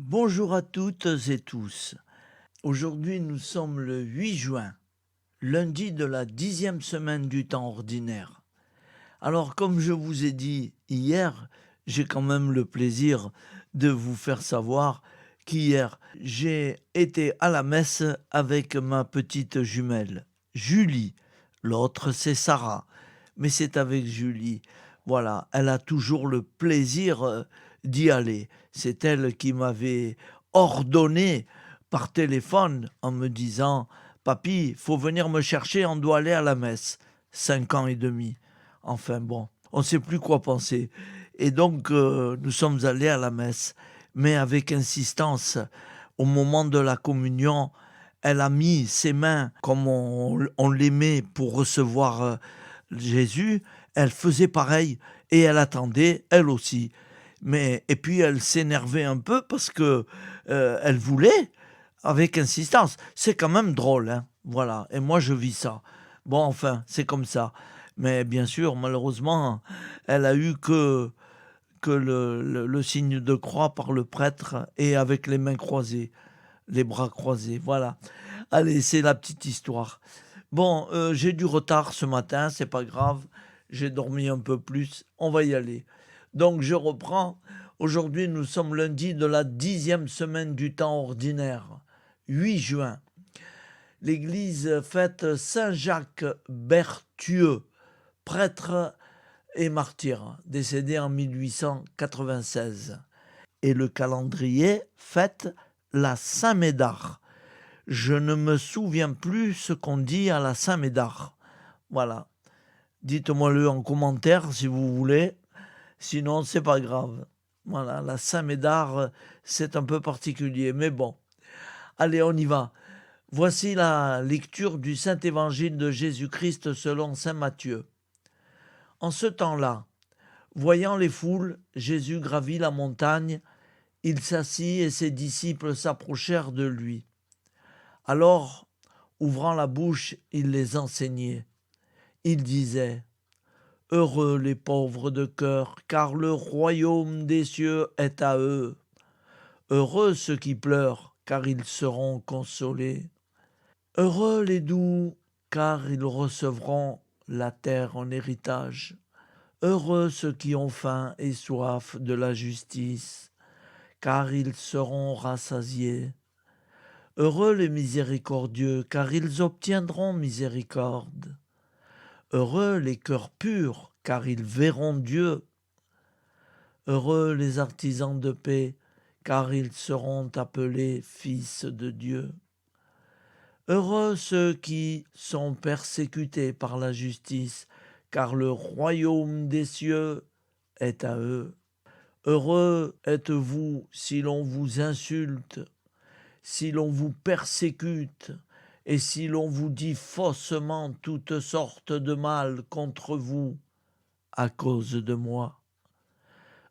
Bonjour à toutes et tous. Aujourd'hui, nous sommes le 8 juin, lundi de la 10e semaine du temps ordinaire. Alors, comme je vous ai dit hier, j'ai quand même le plaisir de vous faire savoir qu'hier, j'ai été à la messe avec ma petite jumelle, Julie. L'autre, c'est Sarah, mais c'est avec Julie. Voilà, elle a toujours le plaisir d'y aller. C'est elle qui m'avait ordonné par téléphone en me disant: Papy, faut venir me chercher, on doit aller à la messe. 5 ans et demi. Enfin bon, on ne sait plus quoi penser. Et donc, nous sommes allés à la messe, mais avec insistance. Au moment de la communion, elle a mis ses mains comme on les met pour recevoir Jésus. Elle faisait pareil et elle attendait, elle aussi. Et puis elle s'énervait un peu parce que elle voulait avec insistance. C'est quand même drôle, hein. Voilà. Et moi, je vis ça. Bon, enfin, c'est comme ça. Mais bien sûr, malheureusement, elle a eu que le signe de croix par le prêtre et avec les mains croisées, les bras croisés. Voilà. Allez, c'est la petite histoire. Bon, j'ai du retard ce matin, c'est pas grave. J'ai dormi un peu plus. On va y aller. Donc, je reprends. Aujourd'hui, nous sommes lundi de la 10e semaine du temps ordinaire, 8 juin. L'Église fête Saint Jacques Berthieu, prêtre et martyr, décédé en 1896. Et le calendrier fête la Saint-Médard. Je ne me souviens plus ce qu'on dit à la Saint-Médard. Voilà. Dites-moi-le en commentaire si vous voulez. Sinon, c'est pas grave. Voilà, la Saint-Médard, c'est un peu particulier, mais bon. Allez, on y va. Voici la lecture du Saint-Évangile de Jésus-Christ selon saint Matthieu. En ce temps-là, voyant les foules, Jésus gravit la montagne. Il s'assit et ses disciples s'approchèrent de lui. Alors, ouvrant la bouche, il les enseignait. Il disait: Heureux les pauvres de cœur, car le royaume des cieux est à eux. Heureux ceux qui pleurent, car ils seront consolés. Heureux les doux, car ils recevront la terre en héritage. Heureux ceux qui ont faim et soif de la justice, car ils seront rassasiés. Heureux les miséricordieux, car ils obtiendront miséricorde. Heureux les cœurs purs, car ils verront Dieu. Heureux les artisans de paix, car ils seront appelés fils de Dieu. Heureux ceux qui sont persécutés par la justice, car le royaume des cieux est à eux. Heureux êtes-vous si l'on vous insulte, si l'on vous persécute, et si l'on vous dit faussement toutes sortes de mal contre vous à cause de moi.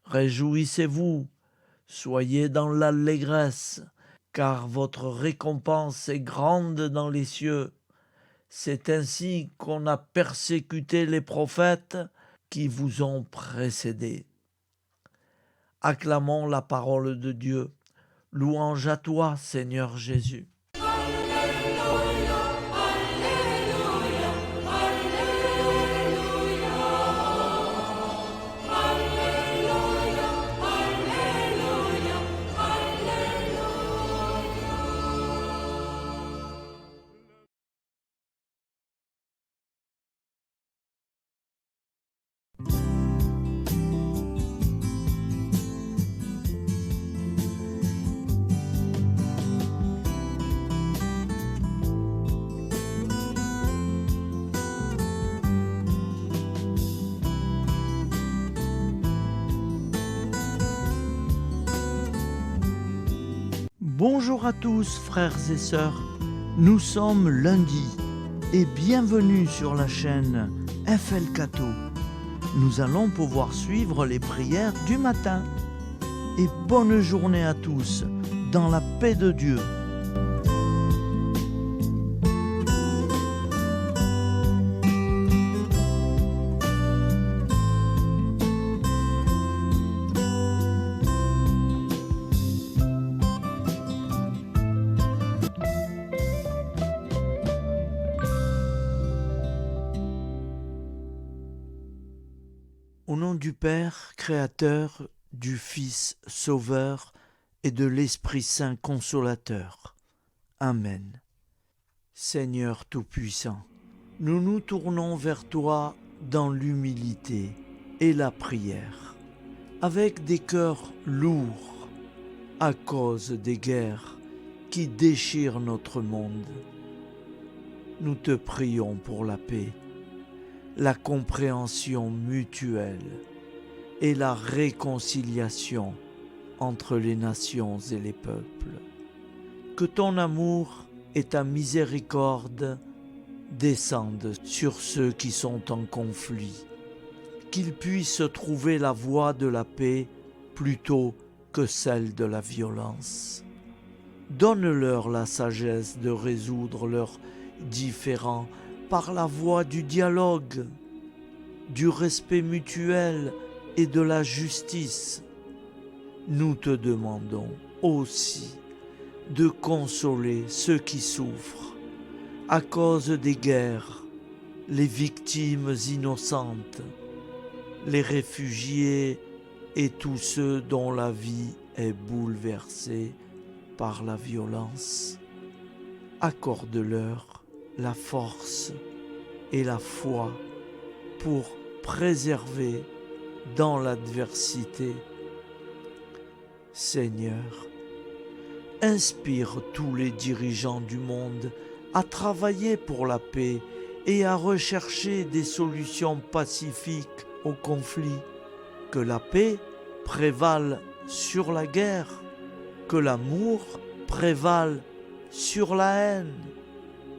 Réjouissez-vous, soyez dans l'allégresse, car votre récompense est grande dans les cieux. C'est ainsi qu'on a persécuté les prophètes qui vous ont précédés. Acclamons la parole de Dieu. Louange à toi, Seigneur Jésus. Bonjour à tous, frères et sœurs. Nous sommes lundi et bienvenue sur la chaîne FL Cato. Nous allons pouvoir suivre les prières du matin. Et bonne journée à tous, dans la paix de Dieu. Au nom du Père, Créateur, du Fils, Sauveur et de l'Esprit Saint Consolateur. Amen. Seigneur Tout-Puissant, nous nous tournons vers toi dans l'humilité et la prière, avec des cœurs lourds à cause des guerres qui déchirent notre monde. Nous te prions pour la paix, la compréhension mutuelle et la réconciliation entre les nations et les peuples. Que ton amour et ta miséricorde descendent sur ceux qui sont en conflit, qu'ils puissent trouver la voie de la paix plutôt que celle de la violence. Donne-leur la sagesse de résoudre leurs différends par la voie du dialogue, du respect mutuel et de la justice. Nous te demandons aussi de consoler ceux qui souffrent à cause des guerres, les victimes innocentes, les réfugiés et tous ceux dont la vie est bouleversée par la violence. Accorde-leur la force et la foi pour préserver dans l'adversité. Seigneur, inspire tous les dirigeants du monde à travailler pour la paix et à rechercher des solutions pacifiques aux conflits. Que la paix prévale sur la guerre, que l'amour prévale sur la haine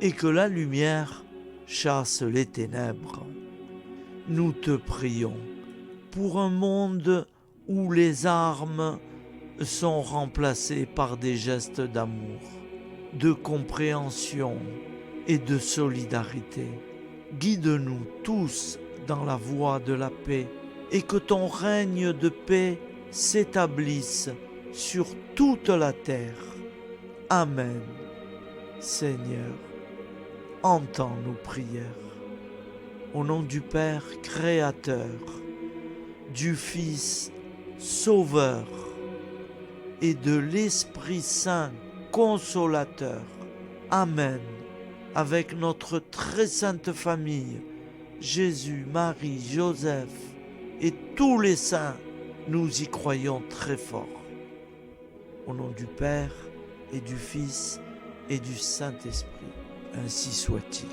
et que la lumière chasse les ténèbres. Nous te prions pour un monde où les armes sont remplacées par des gestes d'amour, de compréhension et de solidarité. Guide-nous tous dans la voie de la paix et que ton règne de paix s'établisse sur toute la terre. Amen. Seigneur, entends nos prières. Au nom du Père Créateur, du Fils Sauveur et de l'Esprit Saint Consolateur. Amen. Avec notre très sainte famille, Jésus, Marie, Joseph et tous les saints, nous y croyons très fort. Au nom du Père et du Fils et du Saint-Esprit, ainsi soit-il.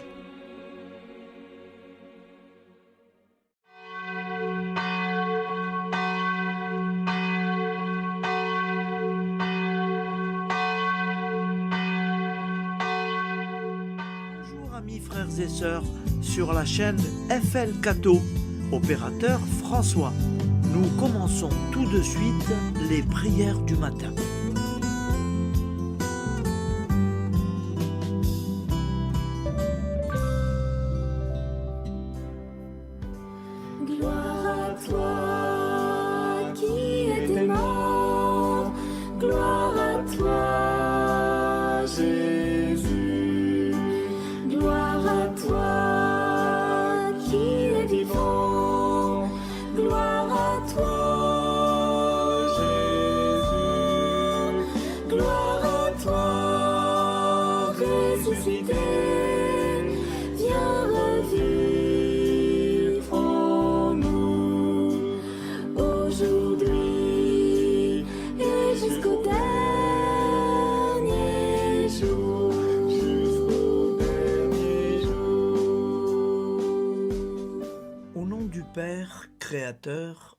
Bonjour amis frères et sœurs sur la chaîne FL Cato, opérateur François. Nous commençons tout de suite les prières du matin. Gloire à toi qui étais mort, gloire à toi Jésus, gloire à toi qui es vivant, gloire à toi Jésus, gloire à toi ressuscité, viens revivre en nous aujourd'hui et jusqu'au dernier jour. Jusqu'au dernier jour. Au nom du Père Créateur,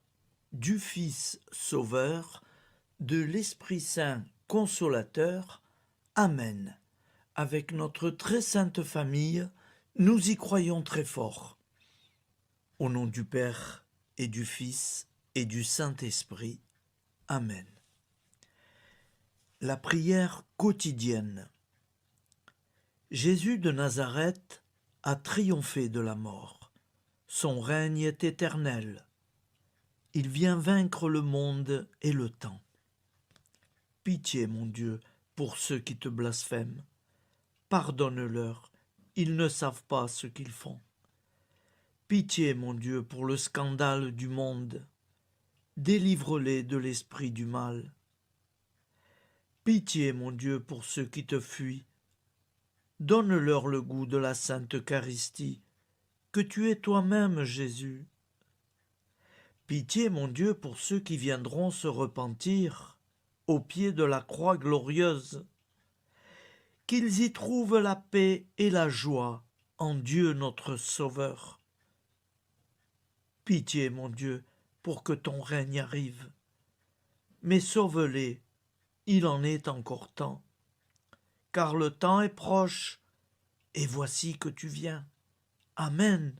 du Fils Sauveur, de l'Esprit Saint Consolateur. Amen. Avec notre très sainte famille, nous y croyons très fort. Au nom du Père et du Fils et du Saint-Esprit. Amen. La prière quotidienne. Jésus de Nazareth a triomphé de la mort. Son règne est éternel. Il vient vaincre le monde et le temps. Pitié, mon Dieu, pour ceux qui te blasphèment. Pardonne-leur, ils ne savent pas ce qu'ils font. Pitié, mon Dieu, pour le scandale du monde. Délivre-les de l'esprit du mal. Pitié, mon Dieu, pour ceux qui te fuient. Donne-leur le goût de la Sainte Eucharistie, que tu es toi-même, Jésus. Pitié, mon Dieu, pour ceux qui viendront se repentir au pied de la croix glorieuse, qu'ils y trouvent la paix et la joie en Dieu notre Sauveur. Pitié, mon Dieu, pour que ton règne arrive. Mais sauve-les, il en est encore temps, car le temps est proche, et voici que tu viens. Amen.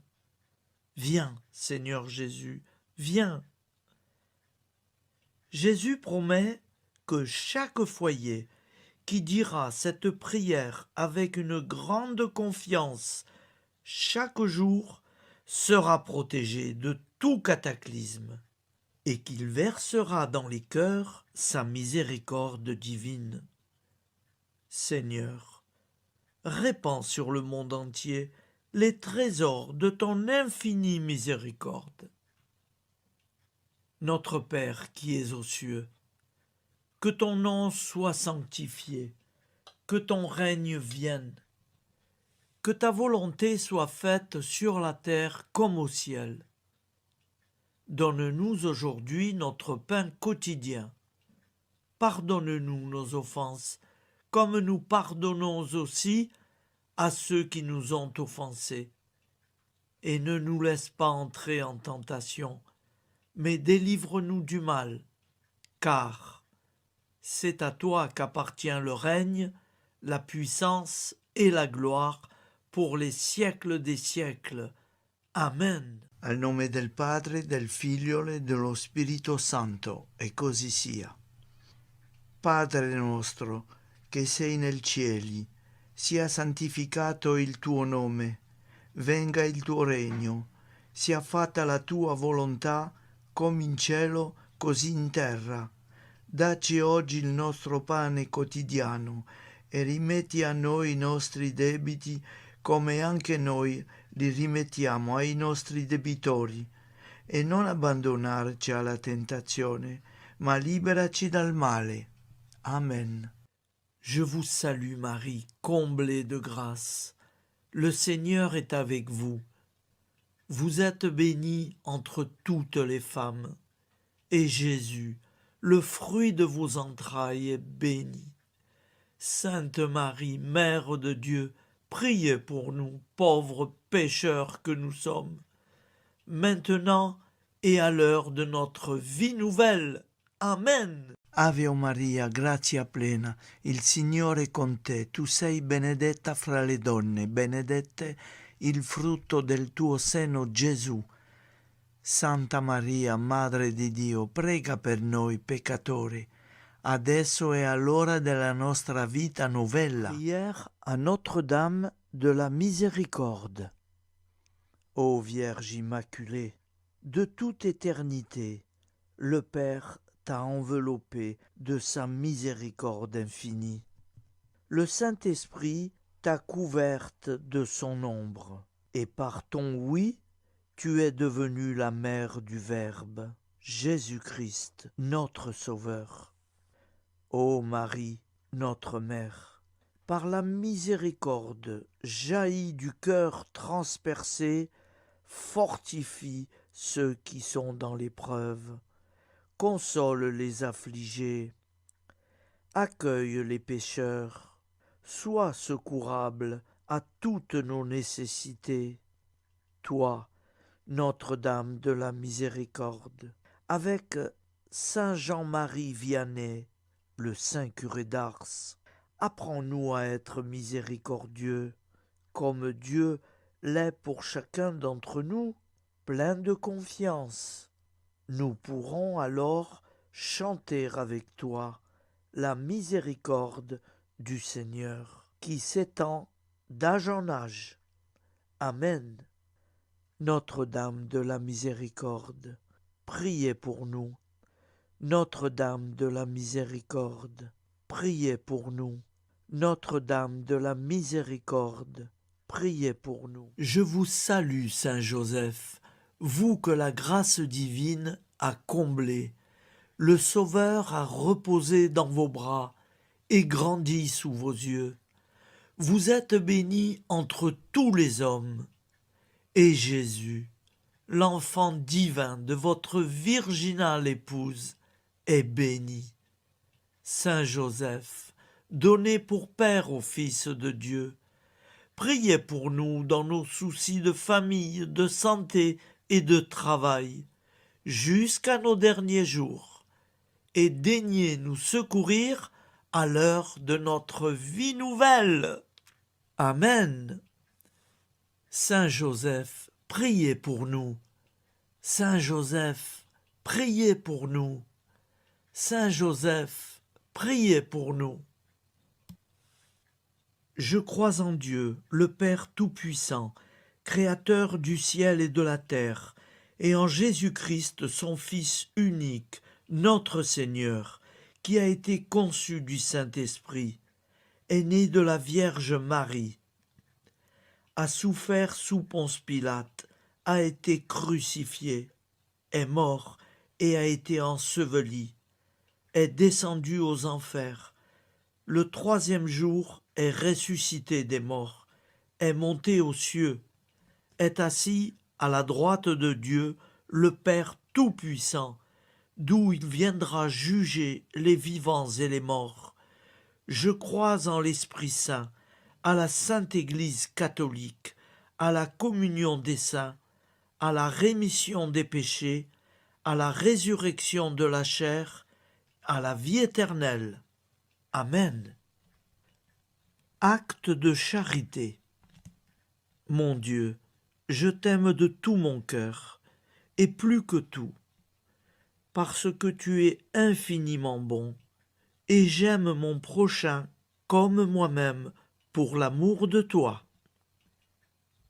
Viens, Seigneur Jésus, viens. Jésus promet que chaque foyer qui dira cette prière avec une grande confiance chaque jour sera protégé de tout cataclysme et qu'il versera dans les cœurs sa miséricorde divine. Seigneur, répands sur le monde entier les trésors de ton infinie miséricorde. Notre Père qui es aux cieux, que ton nom soit sanctifié, que ton règne vienne, que ta volonté soit faite sur la terre comme au ciel. Donne-nous aujourd'hui notre pain quotidien. Pardonne-nous nos offenses, comme nous pardonnons aussi à ceux qui nous ont offensés. Et ne nous laisse pas entrer en tentation, mais délivre-nous du mal, car c'est à toi qu'appartient le règne, la puissance et la gloire pour les siècles des siècles. Amen. Al nome del Padre, del Figlio e dello Spirito Santo, e così sia. Padre nostro, che sei nel cieli, sia santificato il tuo nome, venga il tuo regno, sia fatta la tua volontà, come in cielo, così in terra. Dacci oggi il nostro pane quotidiano e rimetti a noi i nostri debiti, come anche noi li rimettiamo ai nostri debitori, e non abbandonarci alla tentazione, ma liberaci dal male. Amen. Je vous salue Marie, comblée de grâce. Le Seigneur est avec vous. Vous êtes bénie entre toutes les femmes, et Jésus, le fruit de vos entrailles, est béni. Sainte Marie, Mère de Dieu, priez pour nous, pauvres pécheurs que nous sommes, maintenant et à l'heure de notre vie nouvelle. Amen. Ave Maria, grazia plena, il Signore è con te, tu sei benedetta fra le donne, benedetto il frutto del tuo seno, Gesù. Santa Maria, Madre di Dio, prega per noi peccatori, adesso e all'ora della nostra vita novella. Prière à Notre-Dame de la Miséricorde. Ô Vierge Immaculée, de toute éternité, le Père t'a enveloppé de sa miséricorde infinie. Le Saint-Esprit t'a couverte de son ombre, et par ton oui, tu es devenue la mère du Verbe, Jésus-Christ, notre Sauveur. Ô Marie, notre Mère, par la miséricorde jaillie du cœur transpercé, fortifie ceux qui sont dans l'épreuve, console les affligés, accueille les pécheurs, sois secourable à toutes nos nécessités. Toi, Notre-Dame de la Miséricorde, avec Saint Jean-Marie Vianney, le Saint curé d'Ars, apprends-nous à être miséricordieux, comme Dieu l'est pour chacun d'entre nous, plein de confiance. Nous pourrons alors chanter avec toi la miséricorde du Seigneur, qui s'étend d'âge en âge. Amen. Notre-Dame de la Miséricorde, priez pour nous. Notre-Dame de la Miséricorde, priez pour nous. Notre-Dame de la Miséricorde, priez pour nous. Je vous salue, Saint Joseph, vous que la grâce divine a comblé. Le Sauveur a reposé dans vos bras et grandi sous vos yeux. Vous êtes béni entre tous les hommes, et Jésus, l'enfant divin de votre virginale épouse, est béni. Saint Joseph, donné pour Père au Fils de Dieu, priez pour nous dans nos soucis de famille, de santé et de travail, jusqu'à nos derniers jours, et daignez nous secourir à l'heure de notre vie nouvelle. Amen. Saint Joseph, priez pour nous. Saint Joseph, priez pour nous. Saint Joseph, priez pour nous. Je crois en Dieu, le Père Tout-Puissant, Créateur du ciel et de la terre, et en Jésus-Christ, son Fils unique, notre Seigneur, qui a été conçu du Saint-Esprit, est né de la Vierge Marie, a souffert sous Ponce Pilate, a été crucifié, est mort et a été enseveli, est descendu aux enfers, le troisième jour est ressuscité des morts, est monté aux cieux, est assis à la droite de Dieu, le Père Tout-Puissant, d'où il viendra juger les vivants et les morts. Je crois en l'Esprit Saint, à la Sainte Église catholique, à la communion des saints, à la rémission des péchés, à la résurrection de la chair, à la vie éternelle. Amen. Acte de charité. Mon Dieu, je t'aime de tout mon cœur, et plus que tout, parce que tu es infiniment bon, et j'aime mon prochain comme moi-même pour l'amour de toi.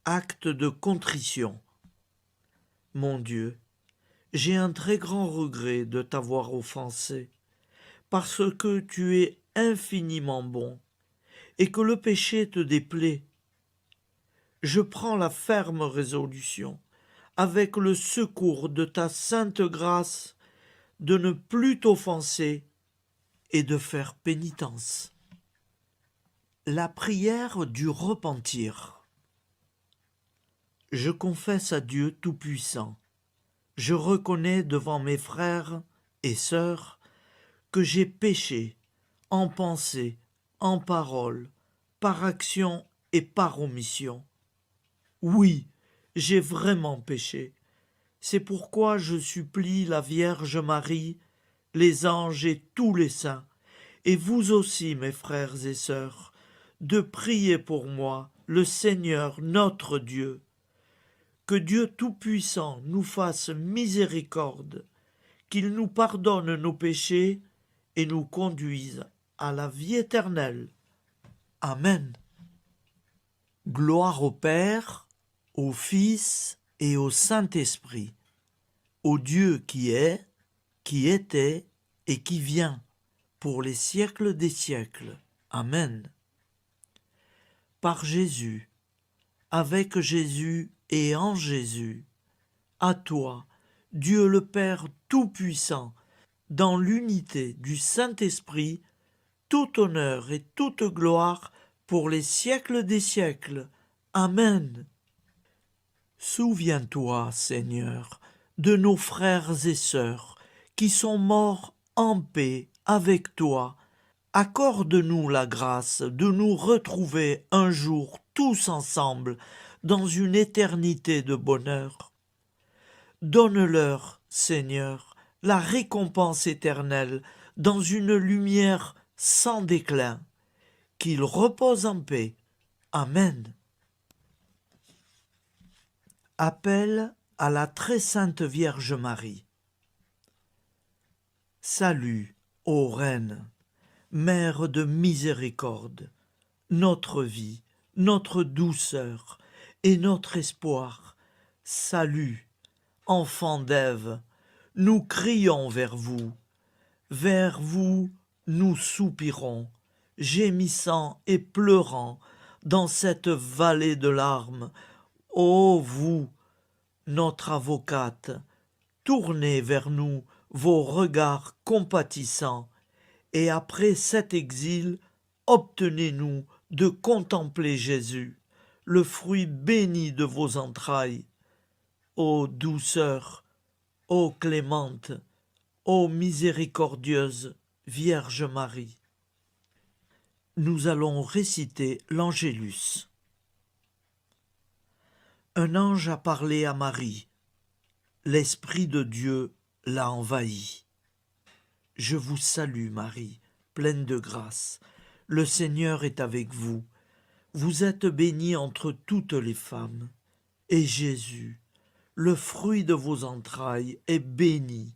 Acte de contrition. Mon Dieu, j'ai un très grand regret de t'avoir offensé, parce que tu es infiniment bon, et que le péché te déplaît. Je prends la ferme résolution, avec le secours de ta sainte grâce, de ne plus t'offenser et de faire pénitence. La prière du repentir. Je confesse à Dieu Tout-Puissant, je reconnais devant mes frères et sœurs que j'ai péché en pensée, en parole, par action et par omission. Oui, j'ai vraiment péché. C'est pourquoi je supplie la Vierge Marie, les anges et tous les saints, et vous aussi, mes frères et sœurs, de prier pour moi, le Seigneur notre Dieu. Que Dieu Tout-Puissant nous fasse miséricorde, qu'il nous pardonne nos péchés et nous conduise à la vie éternelle. Amen. Gloire au Père, au Fils et au Saint-Esprit, au Dieu qui est, qui était et qui vient, pour les siècles des siècles. Amen. Par Jésus, avec Jésus et en Jésus, à toi, Dieu le Père Tout-Puissant, dans l'unité du Saint-Esprit, tout honneur et toute gloire pour les siècles des siècles. Amen. Souviens-toi, Seigneur, de nos frères et sœurs qui sont morts en paix avec toi. Accorde-nous la grâce de nous retrouver un jour tous ensemble dans une éternité de bonheur. Donne-leur, Seigneur, la récompense éternelle dans une lumière sans déclin. Qu'ils reposent en paix. Amen. Appel à la très sainte Vierge Marie. Salut, ô Reine, Mère de miséricorde, notre vie, notre douceur et notre espoir. Salut, enfant d'Ève, nous crions vers vous nous soupirons, gémissant et pleurant dans cette vallée de larmes. Ô vous, notre avocate, tournez vers nous vos regards compatissants, et après cet exil, obtenez-nous de contempler Jésus, le fruit béni de vos entrailles. Ô douceur, ô clémente, ô miséricordieuse Vierge Marie. Nous allons réciter l'Angélus. Un ange a parlé à Marie. L'Esprit de Dieu l'a envahie. Je vous salue Marie, pleine de grâce. Le Seigneur est avec vous. Vous êtes bénie entre toutes les femmes. Et Jésus, le fruit de vos entrailles, est béni.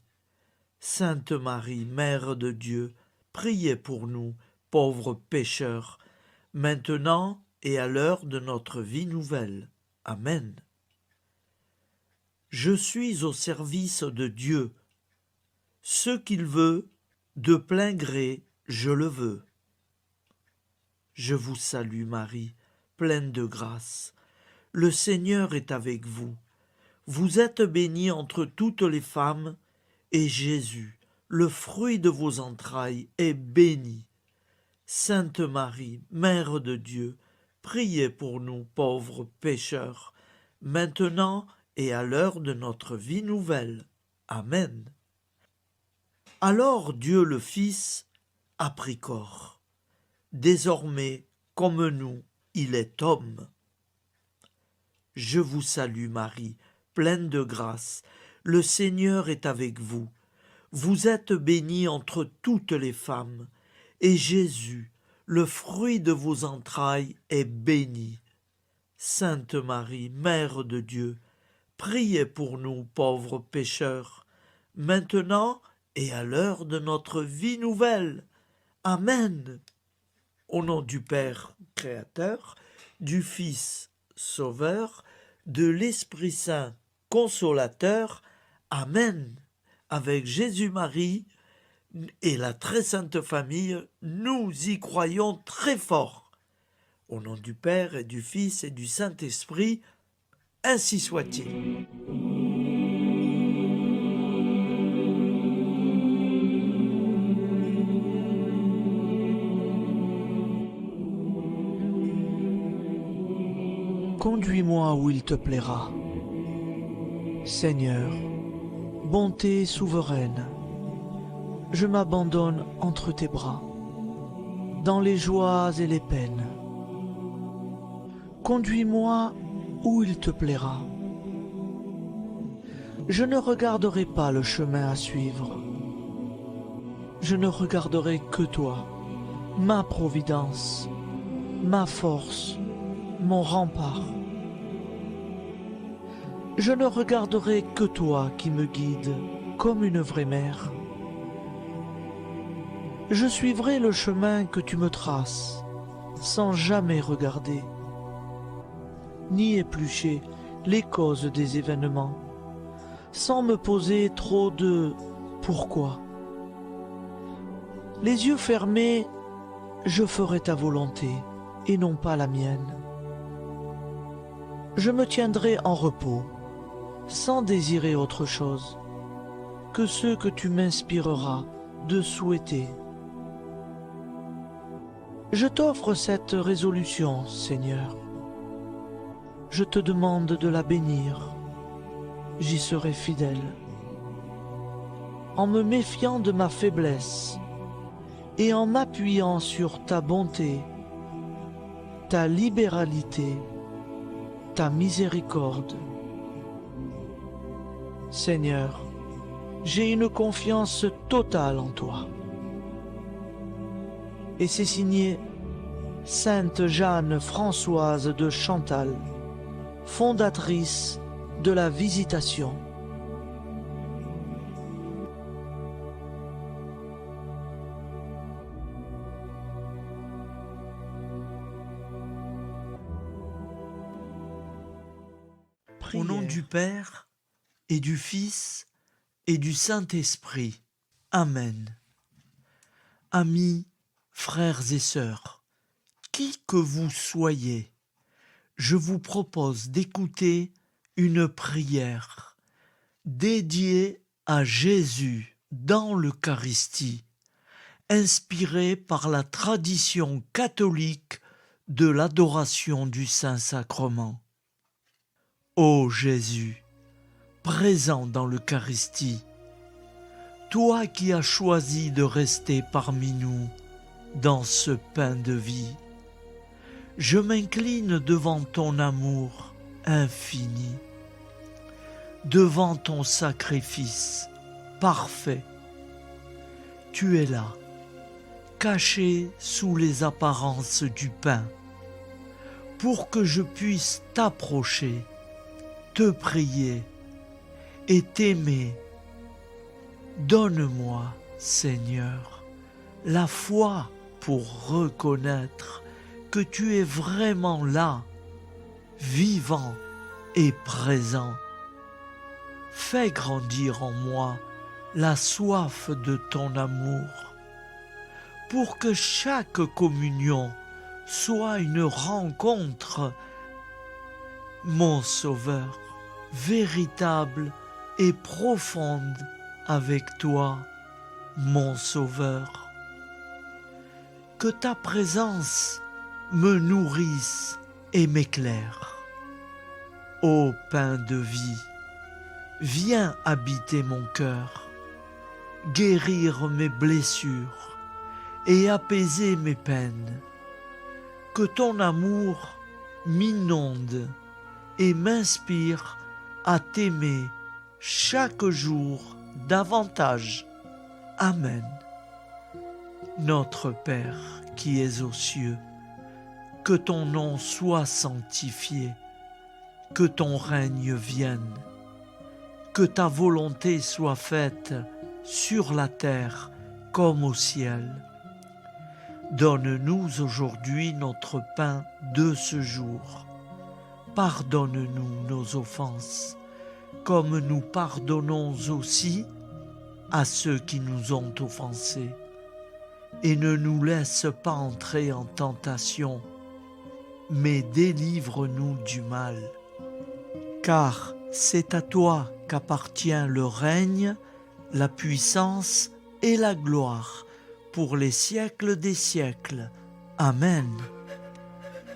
Sainte Marie, Mère de Dieu, priez pour nous, pauvres pécheurs, maintenant et à l'heure de notre vie nouvelle. Amen. Je suis au service de Dieu. Ce qu'il veut, de plein gré, je le veux. Je vous salue Marie, pleine de grâce. Le Seigneur est avec vous. Vous êtes bénie entre toutes les femmes, et Jésus, le fruit de vos entrailles, est béni. Sainte Marie, Mère de Dieu, priez pour nous pauvres pécheurs, maintenant et à l'heure de notre vie nouvelle. Amen. Alors Dieu le Fils a pris corps. Désormais, comme nous, il est homme. Je vous salue Marie, pleine de grâce. Le Seigneur est avec vous. Vous êtes bénie entre toutes les femmes, et Jésus, le fruit de vos entrailles, est béni. Sainte Marie, Mère de Dieu, priez pour nous pauvres pécheurs, maintenant et à l'heure de notre vie nouvelle. Amen. Au nom du Père Créateur, du Fils Sauveur, de l'Esprit Saint Consolateur. Amen. Avec Jésus-Marie et la très sainte famille, nous y croyons très fort. Au nom du Père et du Fils et du Saint-Esprit, ainsi soit-il. Conduis-moi où il te plaira. Seigneur, bonté souveraine, je m'abandonne entre tes bras, dans les joies et les peines. Conduis-moi où il te plaira. Je ne regarderai pas le chemin à suivre. Je ne regarderai que toi, ma providence, ma force, mon rempart. Je ne regarderai que toi qui me guides comme une vraie mère. Je suivrai le chemin que tu me traces, sans jamais regarder, ni éplucher les causes des événements, sans me poser trop de « pourquoi ». Les yeux fermés, je ferai ta volonté et non pas la mienne. Je me tiendrai en repos, sans désirer autre chose que ce que tu m'inspireras de souhaiter. Je t'offre cette résolution, Seigneur. Je te demande de la bénir. J'y serai fidèle. En me méfiant de ma faiblesse et en m'appuyant sur ta bonté, ta libéralité, ta miséricorde. Seigneur, j'ai une confiance totale en toi. Et c'est signé Sainte Jeanne Françoise de Chantal, fondatrice de la Visitation. Au nom du Père et du Fils et du Saint-Esprit. Amen. Amis, frères et sœurs, qui que vous soyez, je vous propose d'écouter une prière dédiée à Jésus dans l'Eucharistie, inspirée par la tradition catholique de l'adoration du Saint-Sacrement. Ô Jésus, présent dans l'Eucharistie, toi qui as choisi de rester parmi nous dans ce pain de vie, je m'incline devant ton amour infini, devant ton sacrifice parfait. Tu es là, caché sous les apparences du pain, pour que je puisse t'approcher, te prier et t'aimer. Donne-moi, Seigneur, la foi pour reconnaître que tu es vraiment là, vivant et présent. Fais grandir en moi la soif de ton amour, pour que chaque communion soit une rencontre, mon Sauveur, véritable et profonde avec toi, mon Sauveur. Que ta présence me nourrisse et m'éclaire. Ô pain de vie, viens habiter mon cœur, guérir mes blessures et apaiser mes peines. Que ton amour m'inonde et m'inspire à t'aimer chaque jour davantage. Amen. Notre Père qui es aux cieux, que ton nom soit sanctifié, que ton règne vienne, que ta volonté soit faite sur la terre comme au ciel. Donne-nous aujourd'hui notre pain de ce jour. Pardonne-nous nos offenses, comme nous pardonnons aussi à ceux qui nous ont offensés. Et ne nous laisse pas entrer en tentation, mais délivre-nous du mal. Car c'est à toi qu'appartient le règne, la puissance et la gloire pour les siècles des siècles. Amen.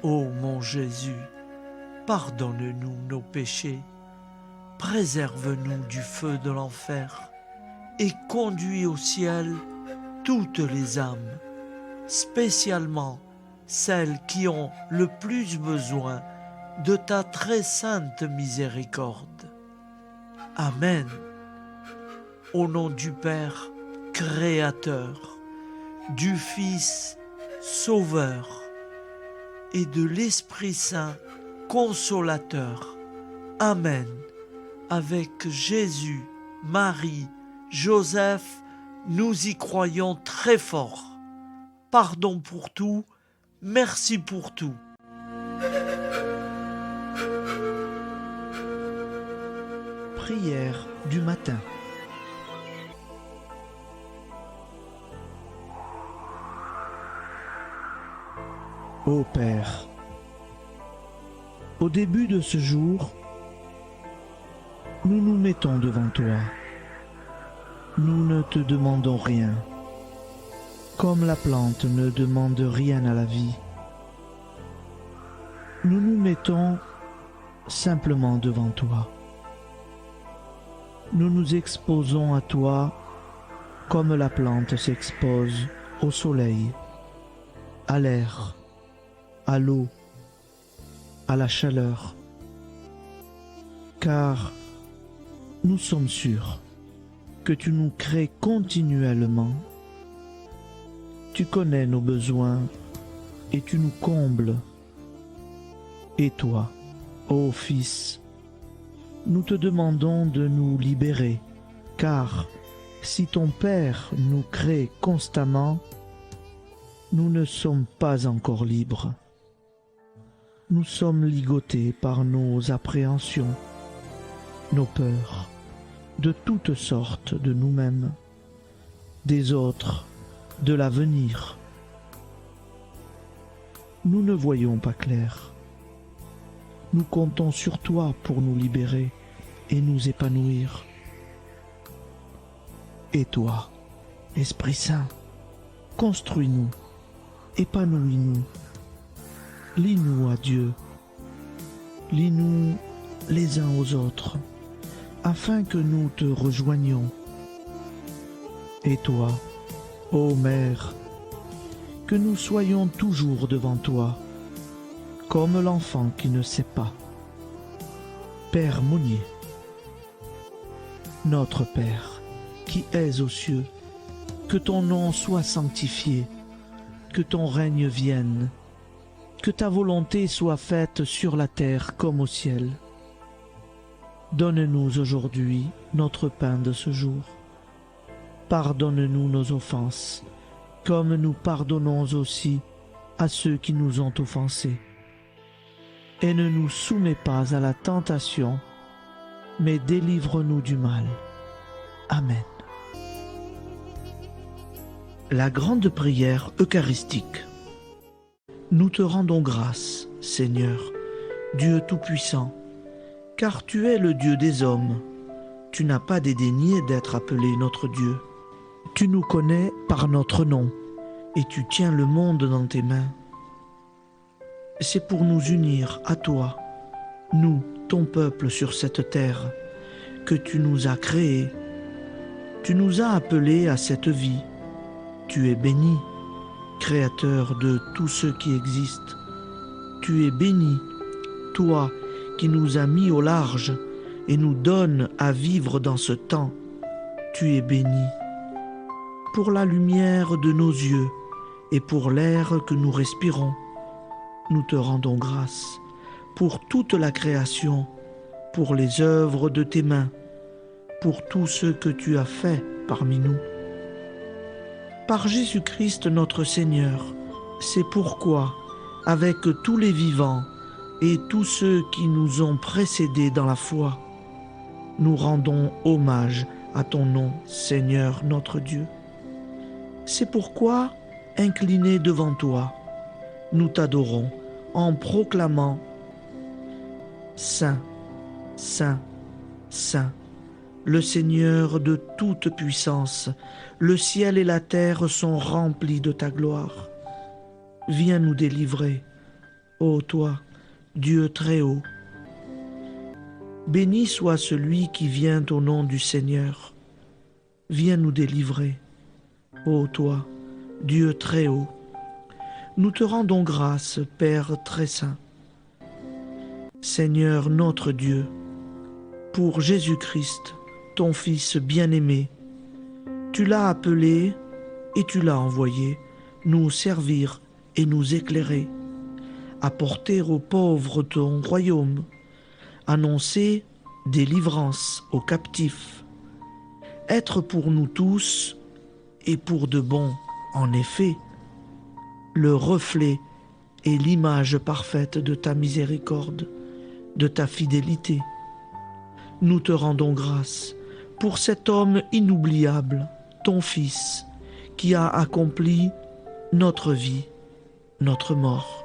Ô mon Jésus, pardonne-nous nos péchés, préserve-nous du feu de l'enfer et conduis au ciel toutes les âmes, spécialement celles qui ont le plus besoin de ta très sainte miséricorde. Amen. Au nom du Père Créateur, du Fils Sauveur et de l'Esprit Saint Consolateur. Amen. Avec Jésus, Marie, Joseph, nous y croyons très fort. Pardon pour tout, merci pour tout. Prière du matin. Ô Père, au début de ce jour, nous nous mettons devant toi. Nous ne te demandons rien, comme la plante ne demande rien à la vie. Nous nous mettons simplement devant toi. Nous nous exposons à toi comme la plante s'expose au soleil, à l'air, à l'eau, à la chaleur. Car nous sommes sûrs que tu nous crées continuellement. Tu connais nos besoins et tu nous combles. Et toi, ô Fils, nous te demandons de nous libérer, car si ton Père nous crée constamment, nous ne sommes pas encore libres. Nous sommes ligotés par nos appréhensions, nos peurs, de toutes sortes de nous-mêmes, des autres, de l'avenir. nous ne voyons pas clair. Nous comptons sur toi pour nous libérer et nous épanouir. Et toi, Esprit Saint, construis-nous, épanouis-nous, lie-nous à Dieu, lie-nous les uns aux autres, afin que nous te rejoignions. Et toi, ô Mère, que nous soyons toujours devant toi, comme l'enfant qui ne sait pas. Père Monnier, notre Père, qui es aux cieux, que ton nom soit sanctifié, que ton règne vienne, que ta volonté soit faite sur la terre comme au ciel. Donne-nous aujourd'hui notre pain de ce jour. Pardonne-nous nos offenses, comme nous pardonnons aussi à ceux qui nous ont offensés. Et ne nous soumets pas à la tentation, mais délivre-nous du mal. Amen. La grande prière eucharistique. Nous te rendons grâce, Seigneur, Dieu Tout-Puissant, car tu es le Dieu des hommes. Tu n'as pas dédaigné d'être appelé notre Dieu. Tu nous connais par notre nom, et tu tiens le monde dans tes mains. C'est pour nous unir à toi, nous, ton peuple sur cette terre, que tu nous as créés. Tu nous as appelés à cette vie. Tu es béni, Créateur de tout ce qui existe. Tu es béni, toi qui nous as mis au large et nous donnes à vivre dans ce temps. Tu es béni. Pour la lumière de nos yeux et pour l'air que nous respirons, nous te rendons grâce. Pour toute la création, pour les œuvres de tes mains, pour tout ce que tu as fait parmi nous. Par Jésus-Christ notre Seigneur, c'est pourquoi, avec tous les vivants et tous ceux qui nous ont précédés dans la foi, nous rendons hommage à ton nom, Seigneur notre Dieu. C'est pourquoi, inclinés devant toi, nous t'adorons en proclamant « Saint, Saint, Saint ». Le Seigneur de toute puissance, le ciel et la terre sont remplis de ta gloire. Viens nous délivrer, ô toi, Dieu très haut. Béni soit celui qui vient au nom du Seigneur. Viens nous délivrer, ô toi, Dieu très haut. Nous te rendons grâce, Père très saint. Seigneur notre Dieu, pour Jésus-Christ, ton Fils bien-aimé, tu l'as appelé et tu l'as envoyé nous servir et nous éclairer, apporter aux pauvres ton royaume, annoncer délivrance aux captifs, être pour nous tous et pour de bon, en effet, le reflet et l'image parfaite de ta miséricorde, de ta fidélité. Nous te rendons grâce pour cet homme inoubliable, ton Fils, qui a accompli notre vie, notre mort,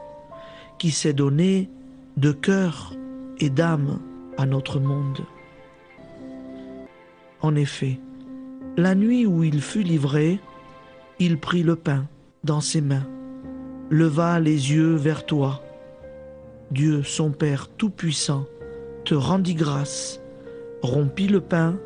qui s'est donné de cœur et d'âme à notre monde. En effet, la nuit où il fut livré, il prit le pain dans ses mains, leva les yeux vers toi. Dieu, son Père Tout-Puissant, te rendit grâce, rompit le pain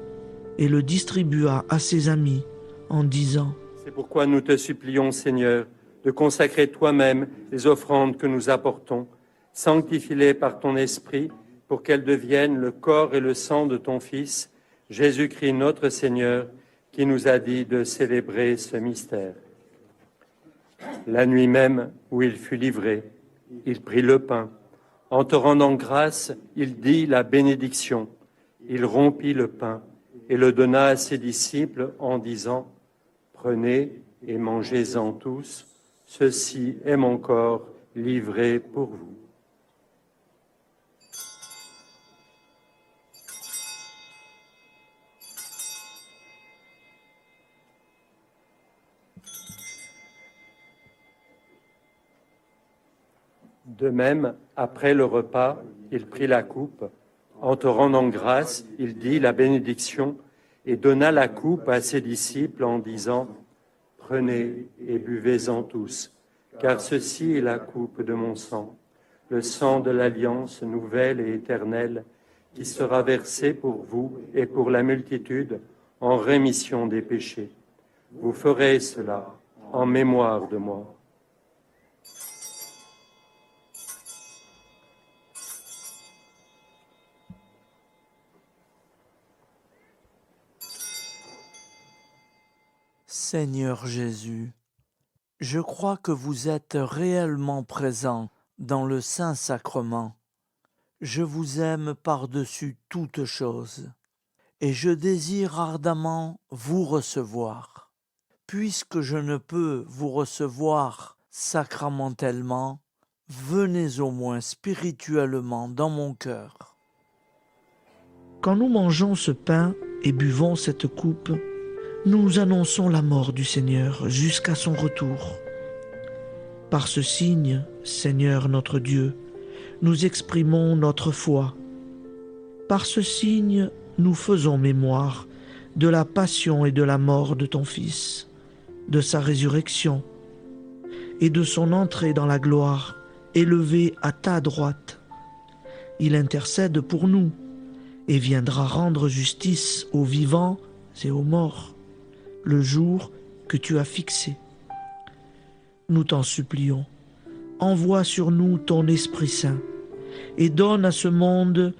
et le distribua à ses amis en disant : C'est pourquoi nous te supplions, Seigneur, de consacrer toi-même les offrandes que nous apportons. Sanctifie-les par ton Esprit pour qu'elles deviennent le corps et le sang de ton Fils, Jésus-Christ notre Seigneur, qui nous a dit de célébrer ce mystère. La nuit même où il fut livré, il prit le pain. En te rendant grâce, il dit la bénédiction. Il rompit le pain et le donna à ses disciples en disant : Prenez et mangez-en tous, ceci est mon corps livré pour vous. De même, après le repas, il prit la coupe. En te rendant grâce, il dit la bénédiction et donna la coupe à ses disciples en disant « Prenez et buvez-en tous, car ceci est la coupe de mon sang, le sang de l'alliance nouvelle et éternelle, qui sera versé pour vous et pour la multitude en rémission des péchés. Vous ferez cela en mémoire de moi. » Seigneur Jésus, je crois que vous êtes réellement présent dans le Saint-Sacrement. Je vous aime par-dessus toute chose et je désire ardemment vous recevoir. Puisque je ne peux vous recevoir sacramentellement, venez au moins spirituellement dans mon cœur. Quand nous mangeons ce pain et buvons cette coupe, nous annonçons la mort du Seigneur jusqu'à son retour. Par ce signe, Seigneur notre Dieu, nous exprimons notre foi. Par ce signe, nous faisons mémoire de la passion et de la mort de ton Fils, de sa résurrection et de son entrée dans la gloire, élevé à ta droite. Il intercède pour nous et viendra rendre justice aux vivants et aux morts, le jour que tu as fixé. Nous t'en supplions, envoie sur nous ton Esprit Saint et donne à ce monde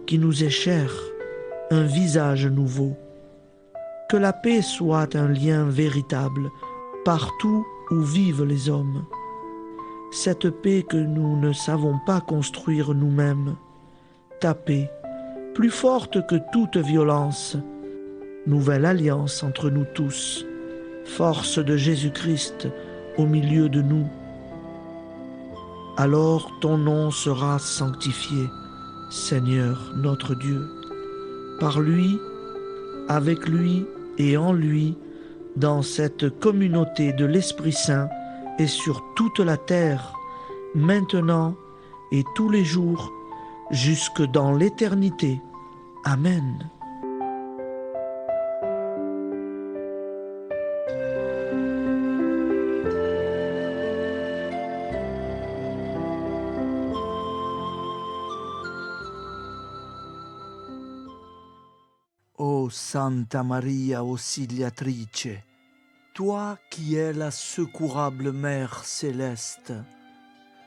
qui nous est cher un visage nouveau. Que la paix soit un lien véritable partout où vivent les hommes. Cette paix que nous ne savons pas construire nous-mêmes, ta paix, plus forte que toute violence, nouvelle alliance entre nous tous, force de Jésus-Christ au milieu de nous. Alors ton nom sera sanctifié, Seigneur notre Dieu. Par lui, avec lui et en lui, dans cette communauté de l'Esprit Saint et sur toute la terre, maintenant et tous les jours, jusque dans l'éternité. Amen. Ô Santa Maria Auxiliatrice, toi qui es la secourable Mère céleste,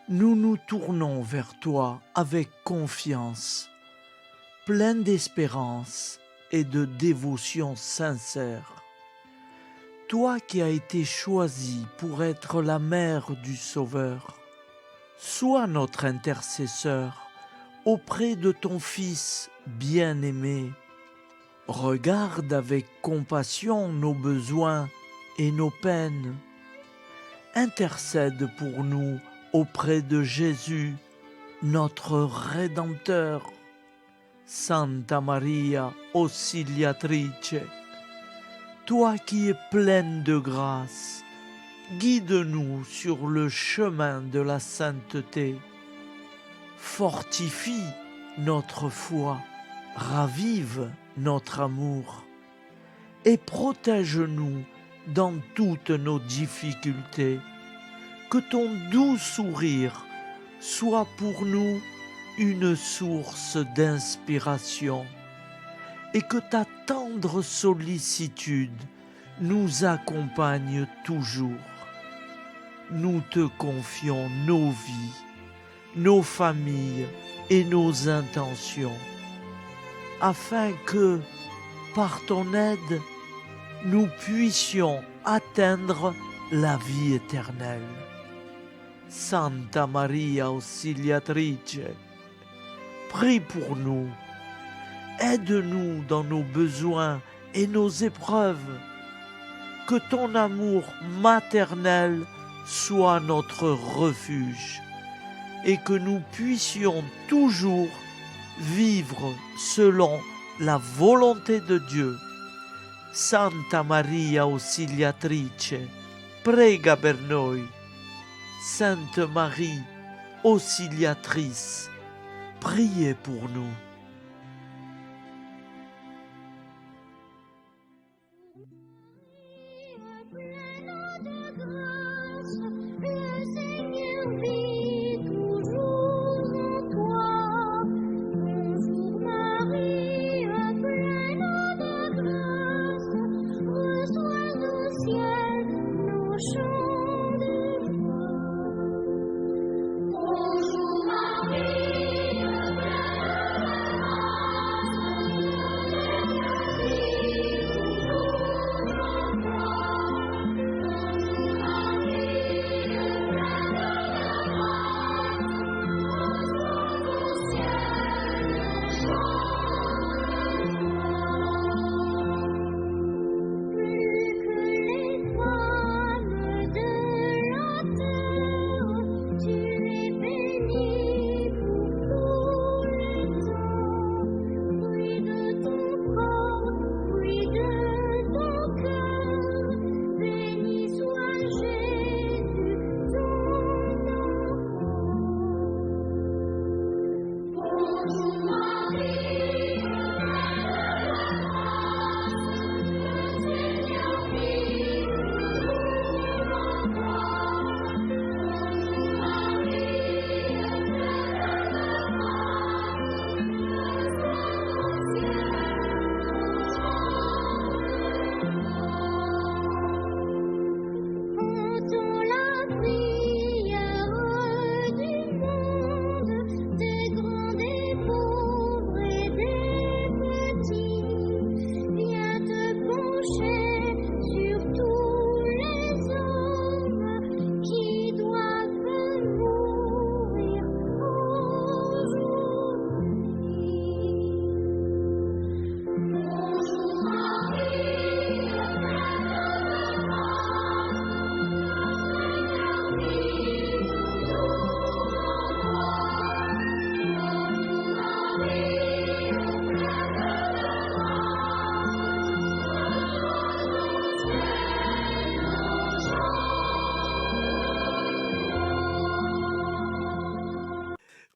nous nous tournons vers toi avec confiance, plein d'espérance et de dévotion sincère. Toi qui as été choisie pour être la mère du Sauveur, sois notre intercesseur auprès de ton Fils bien-aimé. Regarde avec compassion nos besoins et nos peines. Intercède pour nous auprès de Jésus, notre Rédempteur. Santa Maria Auxiliatrice, toi qui es pleine de grâce, guide-nous sur le chemin de la sainteté. Fortifie notre foi, ravive notre amour et protège-nous dans toutes nos difficultés. Que ton doux sourire soit pour nous une source d'inspiration et que ta tendre sollicitude nous accompagne toujours. Nous te confions nos vies, nos familles et nos intentions, afin que, par ton aide, nous puissions atteindre la vie éternelle. Santa Maria Auxiliatrice, prie pour nous, aide-nous dans nos besoins et nos épreuves, que ton amour maternel soit notre refuge et que nous puissions toujours vivre selon la volonté de Dieu. Santa Maria Auxiliatrice, prega per noi. Sainte Marie, auxiliatrice, priez pour nous.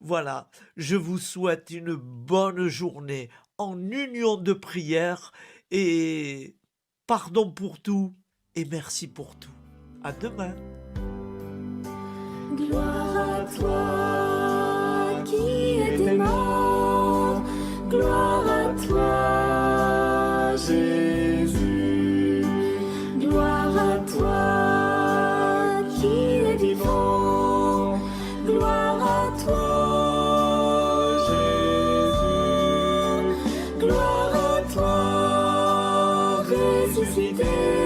Voilà, je vous souhaite une bonne journée en union de prière et pardon pour tout et merci pour tout. À demain. Gloire à toi qui es mort, gloire à toi Jésus, gloire à toi qui es vivant, gloire à toi Jésus, gloire à toi ressuscité.